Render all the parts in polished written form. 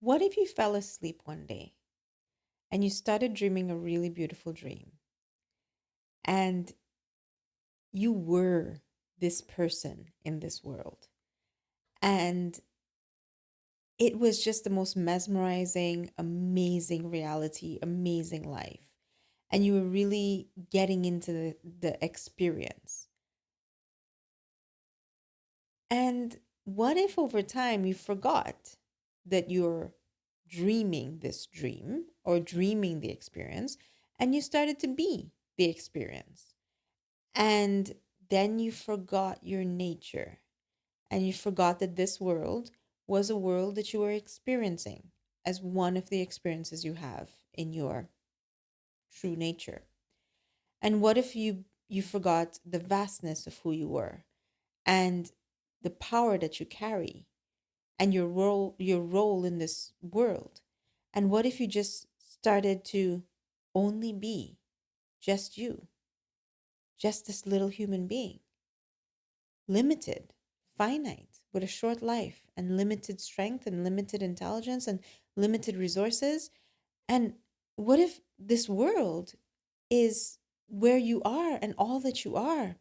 What if you fell asleep one day and you started dreaming a really beautiful dream and you were this person in this world and it was just the most mesmerizing, amazing reality, amazing life. And you were really getting into the experience. And what if over time you forgot that you're dreaming this dream or dreaming the experience and you started to be the experience? And then you forgot your nature and you forgot that this world was a world that you were experiencing as one of the experiences you have in your true nature. And what if you forgot the vastness of who you were and the power that you carry and your role in this world? And what if you just started to only be just you, just this little human being, limited, finite, with a short life and limited strength and limited intelligence and limited resources? And what if this world is where you are and all that you are?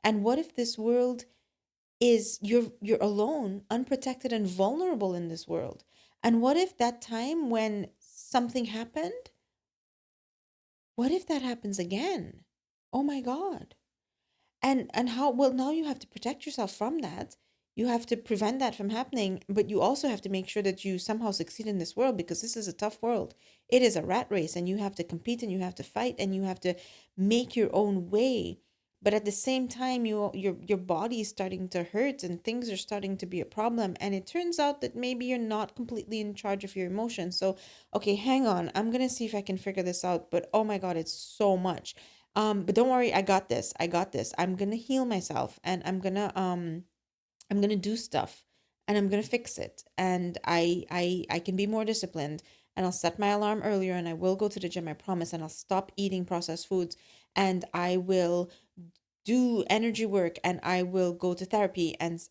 And what if this world is you're alone, unprotected and vulnerable in this world? And what if that time when something happened, what if that happens again? Oh my God. And how, well, now you have to protect yourself from that. You have to prevent that from happening, but you also have to make sure that you somehow succeed in this world, because this is a tough world. It is a rat race, and you have to compete and you have to fight and you have to make your own way. But at the same time, your body is starting to hurt and things are starting to be a problem, and it turns out that maybe you're not completely in charge of your emotions. So okay, hang on, I'm gonna see if I can figure this out, but oh my God, it's so much. But don't worry, I got this. I got this. I'm gonna heal myself and I'm gonna do stuff and I'm gonna fix it. And I can be more disciplined, and I'll set my alarm earlier, and I will go to the gym, I promise, and I'll stop eating processed foods, and I will do energy work, and I will go to therapy, and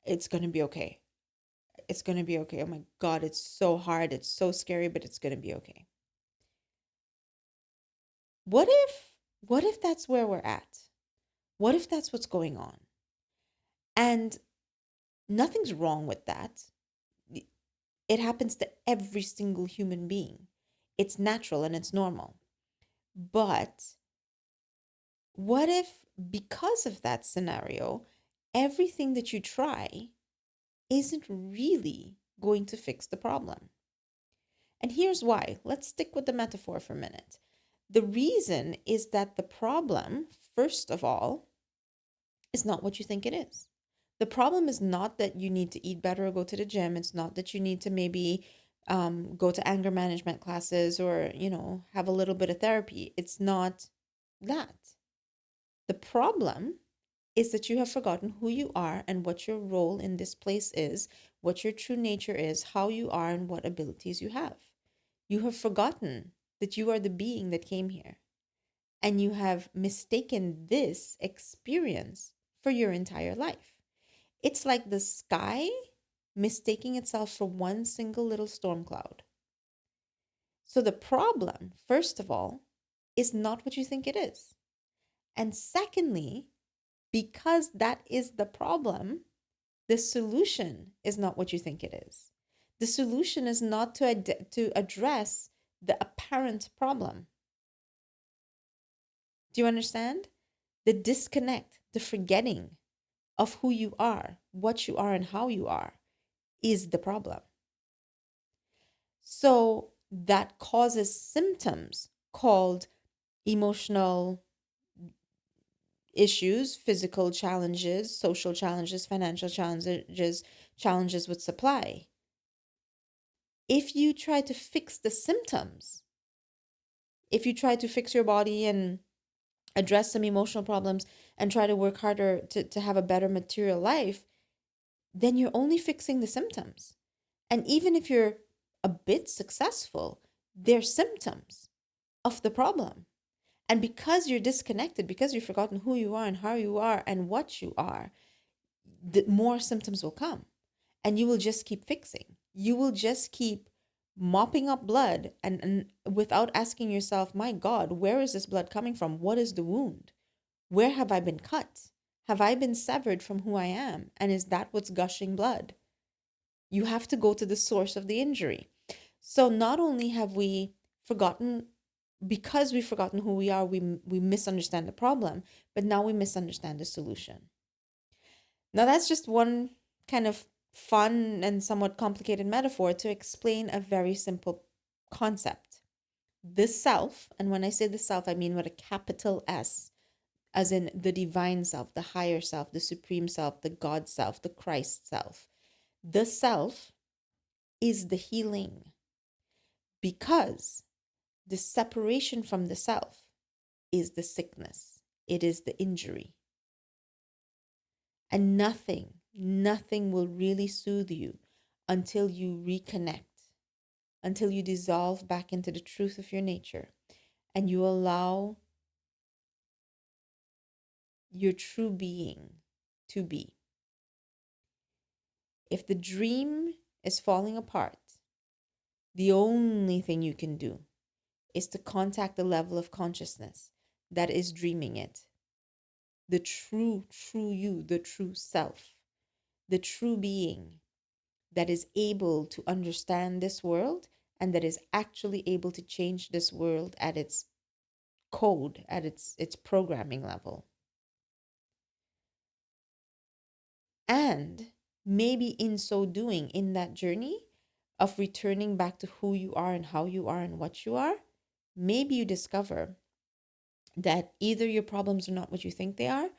it's gonna be okay. It's gonna be okay. Oh my God, it's so hard. It's so scary, but it's gonna be okay. What if what if that's where we're at? What if that's what's going on? And nothing's wrong with that. It happens to every single human being. It's natural and it's normal. But what if, because of that scenario, everything that you try isn't really going to fix the problem? And here's why. Let's stick with the metaphor for a minute. The reason is that the problem, first of all, is not what you think it is. The problem is not that you need to eat better or go to the gym. It's not that you need to maybe go to anger management classes or, have a little bit of therapy. It's not that. The problem is that you have forgotten who you are and what your role in this place is, what your true nature is, how you are, and what abilities you have. You have forgotten that you are the being that came here, and you have mistaken this experience for your entire life. It's like the sky mistaking itself for one single little storm cloud. So the problem, first of all, is not what you think it is. And secondly, because that is the problem, the solution is not what you think it is. The solution is not to address the apparent problem. Do you understand? The disconnect, the forgetting of who you are, what you are, and how you are is the problem. So that causes symptoms called emotional issues, physical challenges, social challenges, financial challenges, challenges with supply. If you try to fix the symptoms, if you try to fix your body and address some emotional problems and try to work harder to have a better material life, then you're only fixing the symptoms. And even if you're a bit successful, they're symptoms of the problem. And because you're disconnected, because you've forgotten who you are and how you are and what you are, the more symptoms will come and you will just keep fixing. You will just keep mopping up blood and without asking yourself, my God, where is this blood coming from? What is the wound? Where have I been cut? Have I been severed from who I am? And is that what's gushing blood? You have to go to the source of the injury. So not only have we forgotten, because we've forgotten who we are, we misunderstand the problem, but now we misunderstand the solution. Now, that's just one kind of fun and somewhat complicated metaphor to explain a very simple concept. The self, and when I say the self, I mean with a capital S, as in the divine self, the higher self, the supreme self, the God self, the Christ self. The self is the healing because the separation from the self is the sickness, it is the injury. And nothing will really soothe you until you reconnect, until you dissolve back into the truth of your nature and you allow your true being to be. If the dream is falling apart, the only thing you can do is to contact the level of consciousness that is dreaming it. The true you, the true self, the true being that is able to understand this world and that is actually able to change this world at its code, at its programming level. And maybe in so doing, in that journey of returning back to who you are and how you are and what you are, maybe you discover that either your problems are not what you think they are,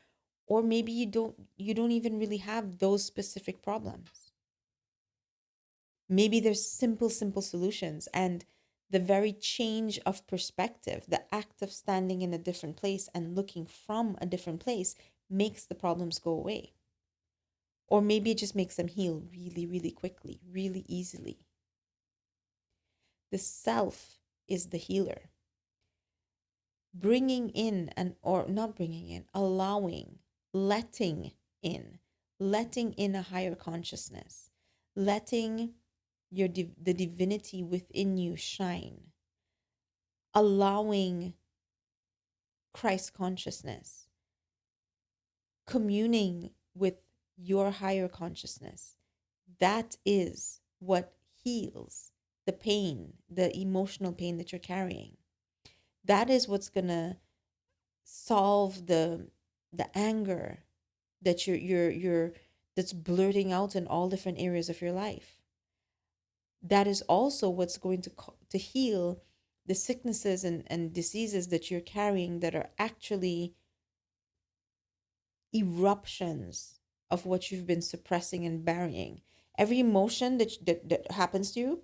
or maybe you don't even really have those specific problems. Maybe there's simple solutions, and the very change of perspective, the act of standing in a different place and looking from a different place makes the problems go away. Or maybe it just makes them heal really quickly, really easily. The self is the healer. Bringing in or not bringing in, allowing, letting in, letting in a higher consciousness, letting the divinity within you shine, allowing Christ consciousness, communing with your higher consciousness. That is what heals the pain, the emotional pain that you're carrying. That is what's gonna solve the anger that you're that's blurting out in all different areas of your life. That is also what's going to heal the sicknesses and diseases that you're carrying that are actually eruptions of what you've been suppressing and burying. Every emotion that happens to you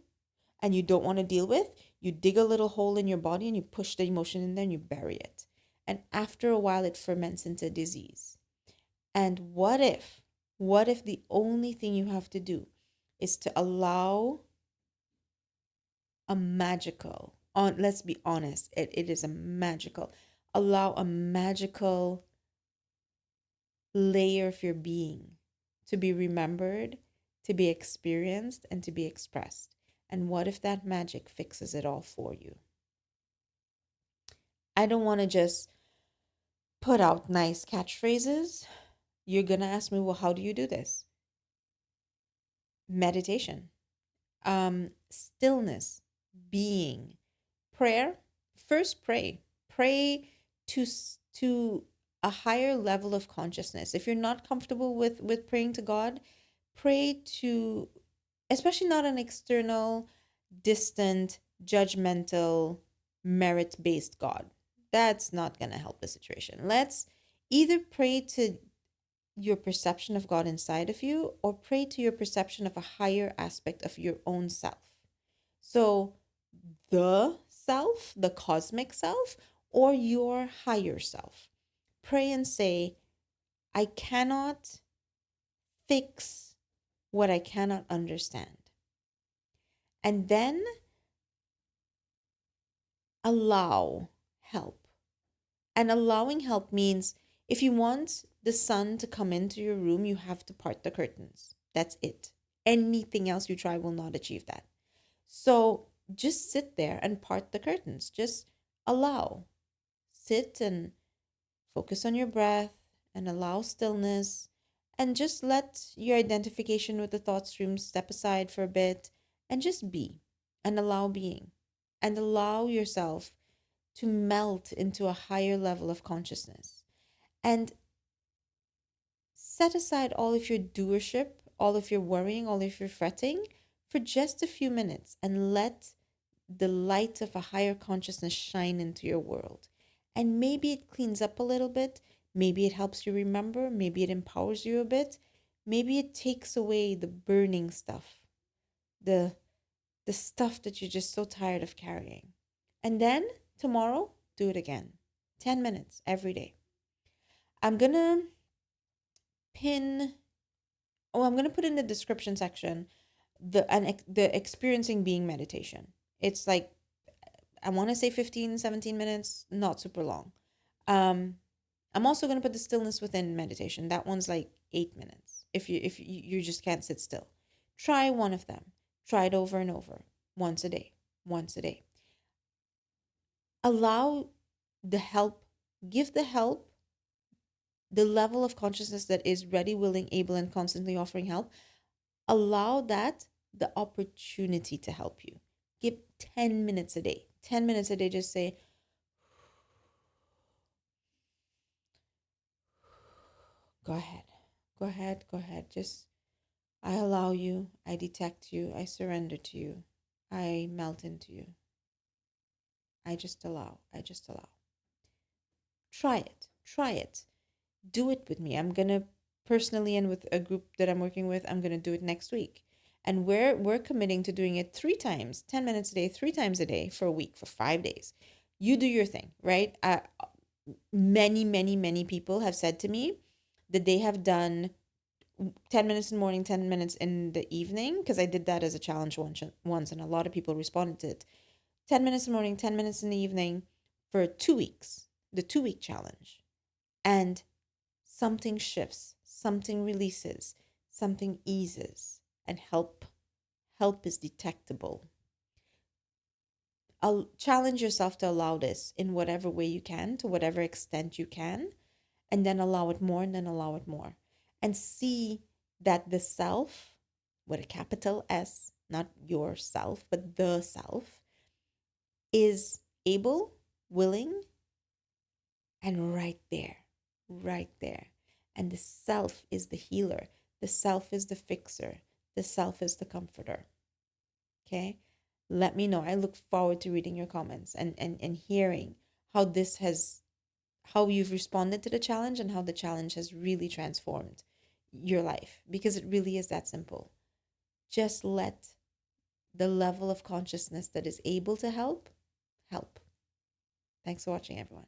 and you don't want to deal with, you dig a little hole in your body and you push the emotion in there and you bury it. And after a while, it ferments into disease. And what if the only thing you have to do is to allow a magical, let's be honest, it is a magical, allow a magical layer of your being to be remembered, to be experienced, and to be expressed. And what if that magic fixes it all for you? I don't want to just put out nice catchphrases. You're going to ask me, well, how do you do this? Meditation, stillness, being, prayer. First, pray to a higher level of consciousness. If you're not comfortable with praying to God, pray to, especially not an external, distant, judgmental, merit-based God. That's not going to help the situation. Let's either pray to your perception of God inside of you or pray to your perception of a higher aspect of your own self. So the self, the cosmic self, or your higher self. Pray and say, I cannot fix what I cannot understand. And then allow help. And allowing help means if you want the sun to come into your room, you have to part the curtains. That's it. Anything else you try will not achieve that. So just sit there and part the curtains. Just allow. Sit and focus on your breath and allow stillness, and just let your identification with the thought stream step aside for a bit and just be and allow being and allow yourself to melt into a higher level of consciousness. And set aside all of your doership, all of your worrying, all of your fretting for just a few minutes and let the light of a higher consciousness shine into your world. And maybe it cleans up a little bit. Maybe it helps you remember. Maybe it empowers you a bit. Maybe it takes away the burning stuff, the the stuff that you're just so tired of carrying. And then tomorrow, do it again. 10 minutes every day. I'm going to pin I'm going to put in the description section the experiencing being meditation. It's like I want to say 15, 17 minutes, not super long. Um, I'm also going to put the stillness within meditation. That one's like 8 minutes. If you just can't sit still, try one of them. Try it over and over, once a day, once a day. Allow the help, give the help the level of consciousness that is ready, willing, able, and constantly offering help. Allow that the opportunity to help you. Give 10 minutes a day. 10 minutes a day, just say, go ahead, go ahead, go ahead. Just, I allow you, I detect you, I surrender to you, I melt into you. I just allow, I just allow. Try it, try it. Do it with me. I'm going to personally, and with a group that I'm working with, I'm going to do it next week. And we're committing to doing it 3 times, 10 minutes a day, 3 times a day for a week, for 5 days. You do your thing, right? Many people have said to me that they have done 10 minutes in the morning, 10 minutes in the evening, because I did that as a challenge once, and a lot of people responded to it. 10 minutes in the morning, 10 minutes in the evening for 2 weeks, the 2 week challenge. And something shifts, something releases, something eases, and help is detectable. I'll challenge yourself to allow this in whatever way you can, to whatever extent you can, and then allow it more, and then allow it more. And see that the self, with a capital S, not yourself, but the self, is able, willing, and right there, right there. And the self is the healer, the self is the fixer, the self is the comforter. Okay? Let me know. I look forward to reading your comments and hearing how this has, how you've responded to the challenge and how the challenge has really transformed your life, because it really is that simple. Just let the level of consciousness that is able to help. Thanks for watching, everyone.